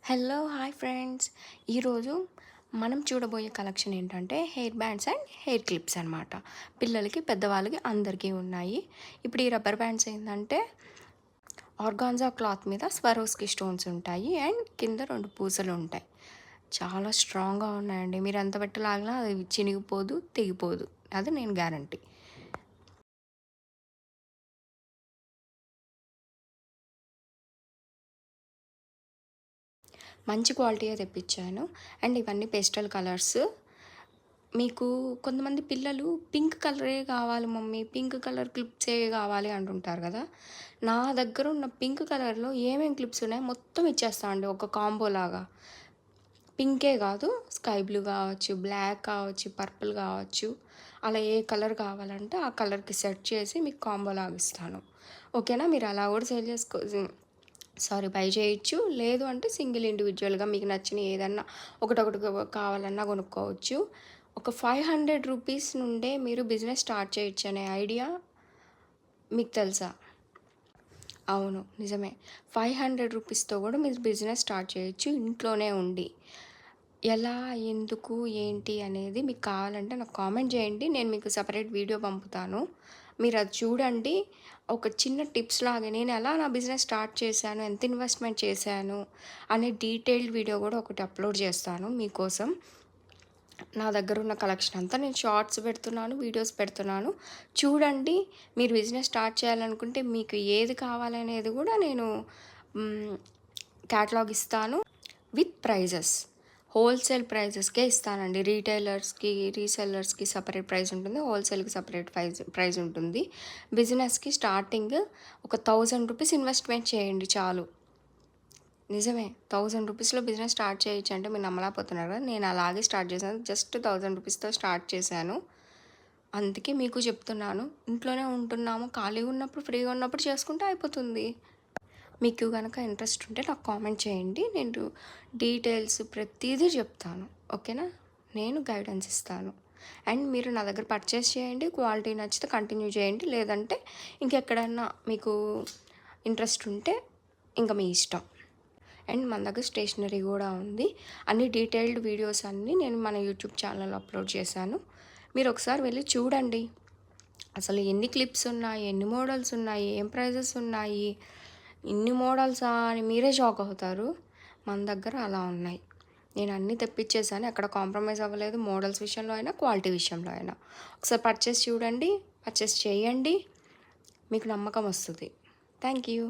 Hello hi friends. ఈరోజు మనం చూడబోయే కలెక్షన్ ఏంటంటే hair bands and hair clips అనమాట. పిల్లలకి పెద్దవాళ్ళకి అందరికీ ఉన్నాయి. ఇప్పుడు ఈ రబ్బర్ బ్యాండ్స్ ఏంటంటే ఆర్గాన్జా క్లాత్ మీద స్వరోస్కి స్టోన్స్ ఉంటాయి అండ్ కింద 2 పూసలు ఉంటాయి. చాలా స్ట్రాంగ్గా ఉన్నాయండి. మీరు ఎంత పెట్టి లాగినా అది చినిగిపోదు, తెగిపోదు. అది నేను గ్యారంటీ. మంచి క్వాలిటీయే తెప్పించాను. అండ్ ఇవన్నీ పేస్టల్ కలర్స్. మీకు కొంతమంది పిల్లలు పింక్ కలరే కావాలి మమ్మీ, పింక్ కలర్ క్లిప్సే కావాలి అంటుంటారు కదా. నా దగ్గర ఉన్న పింక్ కలర్లో ఏమేమి క్లిప్స్ ఉన్నాయో మొత్తం ఇచ్చేస్తా అండి, ఒక కాంబో లాగా. పింకే కాదు, స్కై బ్లూ కావచ్చు, బ్లాక్ కావచ్చు, పర్పుల్ కావచ్చు, అలా ఏ కలర్ కావాలంటే ఆ కలర్కి సెట్ చేసి మీకు కాంబో లాగా ఇస్తాను. ఓకేనా? మీరు అలా కూడా సేల్ చేసుకో బై చేయొచ్చు. లేదు అంటే సింగిల్ ఇండివిజువల్గా మీకు నచ్చిన ఏదన్నా ఒకటొకటి కావాలన్నా కొనుక్కోవచ్చు. ఒక 500 రూపీస్ నుండే మీరు బిజినెస్ స్టార్ట్ చేయొచ్చు అనే ఐడియా మీకు తెలుసా? అవును, నిజమే. 500 రూపీస్తో కూడా మీరు బిజినెస్ స్టార్ట్ చేయొచ్చు ఇంట్లోనే ఉండి. ఎలా, ఎందుకు, ఏంటి అనేది మీకు కావాలంటే నాకు కామెంట్ చేయండి. నేను మీకు సపరేట్ వీడియో పంపుతాను. మీరు అది చూడండి. ఒక చిన్న టిప్స్ లాగా నేను ఎలా నా బిజినెస్ స్టార్ట్ చేశాను, ఎంత ఇన్వెస్ట్మెంట్ చేశాను అనే డీటెయిల్డ్ వీడియో కూడా ఒకటి అప్లోడ్ చేస్తాను మీకోసం. నా దగ్గర ఉన్న కలెక్షన్ అంతా నేను షార్ట్స్ పెడుతున్నాను, వీడియోస్ పెడుతున్నాను. చూడండి. మీరు బిజినెస్ స్టార్ట్ చేయాలనుకుంటే మీకు ఏది కావాలనేది కూడా నేను క్యాటలాగ్ ఇస్తాను విత్ ప్రైజెస్. హోల్సేల్ ప్రైజెస్కే ఇస్తానండి. రీటైలర్స్కి, రీసెల్లర్స్కి సపరేట్ ప్రైస్ ఉంటుంది, హోల్సేల్కి సపరేట్ ప్రైస్ ఉంటుంది. బిజినెస్కి స్టార్టింగ్ ఒక 1000 రూపీస్ ఇన్వెస్ట్మెంట్ చేయండి చాలు. నిజమే, 1000 రూపీస్లో బిజినెస్ స్టార్ట్ చేయొచ్చు అంటే మీరు నమ్మలేకపోతున్నారు కదా. నేను అలాగే స్టార్ట్ చేశాను. జస్ట్ 1000 రూపీస్తో స్టార్ట్ చేశాను. అందుకే మీకు చెప్తున్నాను, ఇంట్లోనే ఉంటున్నాము, ఖాళీగా ఉన్నప్పుడు, ఫ్రీగా ఉన్నప్పుడు చేసుకుంటే అయిపోతుంది. మీకు కనుక ఇంట్రెస్ట్ ఉంటే నాకు కామెంట్ చేయండి. నేను డీటెయిల్స్ ప్రతిదీ చెప్తాను. ఓకేనా? నేను గైడెన్స్ ఇస్తాను. అండ్ మీరు నా దగ్గర పర్చేస్ చేయండి. క్వాలిటీ నచ్చితే కంటిన్యూ చేయండి. లేదంటే ఇంకెక్కడన్నా మీకు ఇంట్రెస్ట్ ఉంటే ఇంకా మీ ఇష్టం. అండ్ మన దగ్గర స్టేషనరీ కూడా ఉంది. అన్ని డీటెయిల్డ్ వీడియోస్ అన్నీ నేను మన యూట్యూబ్ ఛానల్లో అప్లోడ్ చేశాను. మీరు ఒకసారి వెళ్ళి చూడండి. అసలు ఎన్ని క్లిప్స్ ఉన్నాయి, ఎన్ని మోడల్స్ ఉన్నాయి, ఏం ప్రైజెస్ ఉన్నాయి, ఇన్ని మోడల్సా అని మీరే షాక్ అవుతారు. మన దగ్గర అలా ఉన్నాయి. నేను అన్నీ తెప్పించేసాను, ఎక్కడ కాంప్రమైజ్ అవ్వలేదు. మోడల్స్ విషయంలో అయినా, క్వాలిటీ విషయంలో అయినా. ఒకసారి పర్చేస్ చేయండి. మీకు నమ్మకం వస్తుంది. Thank you.